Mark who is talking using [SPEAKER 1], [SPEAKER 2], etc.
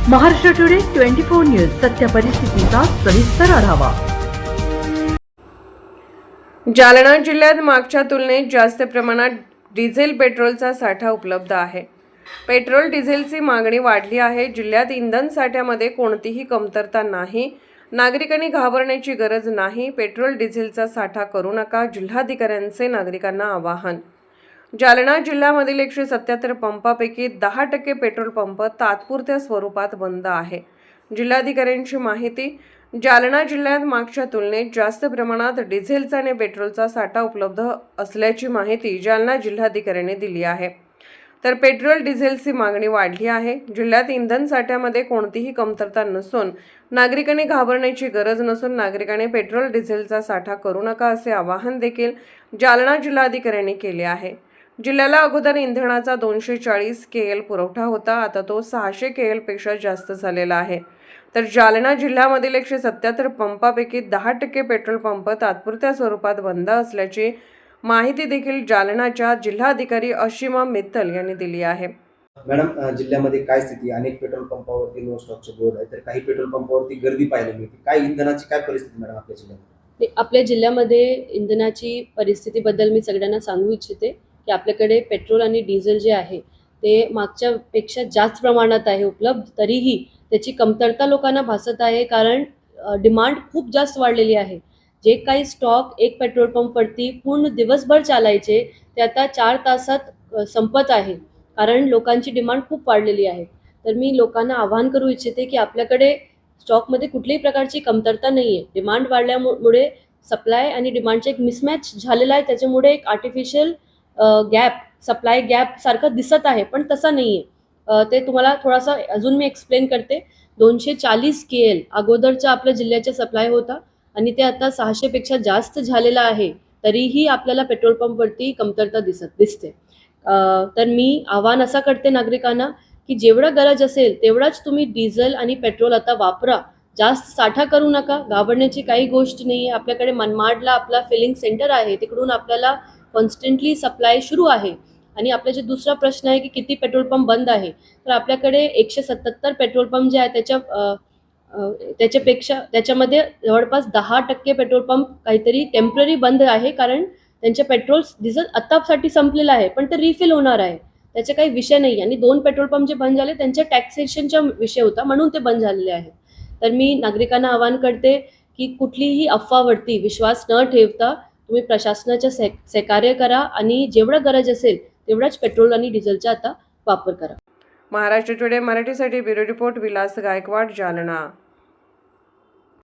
[SPEAKER 1] Maharashtra today 24 news सत्य परिस्थितीचा सविस्तर आढावा।
[SPEAKER 2] जालना जिल्ह्यात मागच्या तुलनेत जास्त प्रमाणात डिझेल पेट्रोलचा साठा उपलब्ध आहे। पेट्रोल डिझेलची मागणी वाढली आहे। जिल्ह्यात इंधन साठ्यामध्ये कोणतीही कमतरता नाही। नागरिकांनी घाबरण्याची गरज नाही। पेट्रोल डिझेलचा साठा करू नका, जिल्हाधिकाऱ्यांचे नागरिकांना आवाहन। जालना जिल्ह्यामधील 177 पंपापैकी 10% पेट्रोल पंप तात्पुरत्या स्वरूपात बंद आहे। जिल्हाधिकाऱ्यांची माहिती, जालना जिल्ह्यात मागच्या तुलनेत जास्त प्रमाणात डिझेलचा आणि पेट्रोलचा साठा उपलब्ध असल्याची माहिती जालना जिल्हाधिकाऱ्यांनी दिली आहे। तर पेट्रोल डिझेलची मागणी वाढली आहे। जिल्ह्यात इंधन साठ्यामध्ये कोणतीही कमतरता नसून नागरिकांनी घाबरण्याची गरज नसून नागरिकांनी पेट्रोल डिझेलचा साठा करू नका असे आवाहन देखील जालना जिल्हाधिकाऱ्यांनी केले आहे। जिल्ह्याला अगोदर इंधनाचा 240 KL पुरवठा होता, आता तो 600 KL पेक्षा जास्त झालेला आहे। तर जालना जिल्ह्यामधील 177 पंपापैकी 10% पेट्रोल पंप तात्पुरत्या स्वरूपात बंद असल्याची माहिती देखील जालनाच्या जिल्हाधिकारी अशिमा मित्तल यांनी दिली आहे।
[SPEAKER 3] मॅडम, जिल्ह्यामध्ये काय स्थिती? अनेक पेट्रोल पंपावरती नो स्टॉकचे बोर्ड आहे, तर काही पेट्रोल पंपावरती गर्दी पाहायला मिळते। काय इंधनाची काय परिस्थिती मॅडम आपल्या जिल्ह्यात?
[SPEAKER 4] आपल्या जिल्ह्यामध्ये इंधनाची परिस्थितीबद्दल मी सगळ्यांना सांगू इच्छिते की आपल्याकडे पेट्रोल आणि डिझेल जे आहे ते मागच्या पेक्षा जास्त प्रमाणात आहे उपलब्ध, तरीही त्याची कमतरता लोकांना भासत आहे, कारण डिमांड खूप जास्त वाढलेली आहे। जे काही स्टॉक एक पेट्रोल पंपवरती पूर्ण दिवसभर चालायचे ते आता 4 तासात संपत आहे, कारण लोकांची डिमांड खूप वाढलेली आहे। तर मी लोकांना आवाहन करू इच्छिते की आपल्याकडे स्टॉकमध्ये कुठल्याही प्रकारची कमतरता नाही आहे। डिमांड वाढल्यामुळे सप्लाय आणि डिमांडचे एक मिसमॅच झालेला आहे, त्याच्यामुळे एक आर्टिफिशियल गॅप, सप्लाय गॅप सारखं दिसत आहे, पण तसा नाही आहे। ते तुम्हाला थोडासा अजून मी एक्सप्लेन करते। 240 KL अगोदरचा आपल्या जिल्ह्याचा सप्लाय होता आणि ते आता 600 पेक्षा जास्त झालेला आहे, तरीही आपल्याला पेट्रोल पंपवरती कमतरता दिसते। तर मी आवाहन असा करते नागरिकांना की जेवढं गरज असेल तेवढाच तुम्ही डिझेल आणि पेट्रोल आता वापरा, जास्त साठा करू नका। घाबरण्याची काही गोष्ट नाही आहे। आपल्याकडे मनमाडला आपला फिलिंग सेंटर आहे, तिकडून आपल्याला कॉन्स्टंटली सप्लाय सुरू आहे। आणि आपला जो दुसरा प्रश्न आहे की किती पेट्रोल पंप बंद आहे, तर आपल्याकडे 177 पेट्रोल पंप जे आहे त्याच्यामध्ये जवळपास 10% पेट्रोल पंप काहीतरी टेम्पररी बंद आहे, कारण त्यांचे पेट्रोल डिझेल आत्तासाठी संपलेलं आहे, पण ते रिफिल होणार आहे, त्याचे काही विषय नाही। आणि 2 पेट्रोल पंप जे बंद झाले त्यांच्या टॅक्सेशनचा विषय होता, म्हणून ते बंद झालेले आहे। तर मी नागरिकांना आवाहन करते की कुठलीही अफवावरती विश्वास न ठेवता तुम्ही प्रशासनाच्या सहकार्य करा आणि जेवढं गरज असेल तेवढाच पेट्रोल आणि डिझेलचा आता वापर करा।
[SPEAKER 2] महाराष्ट्र टुडे मराठीसाठी ब्युरो रिपोर्ट विलास गायकवाड, जालना।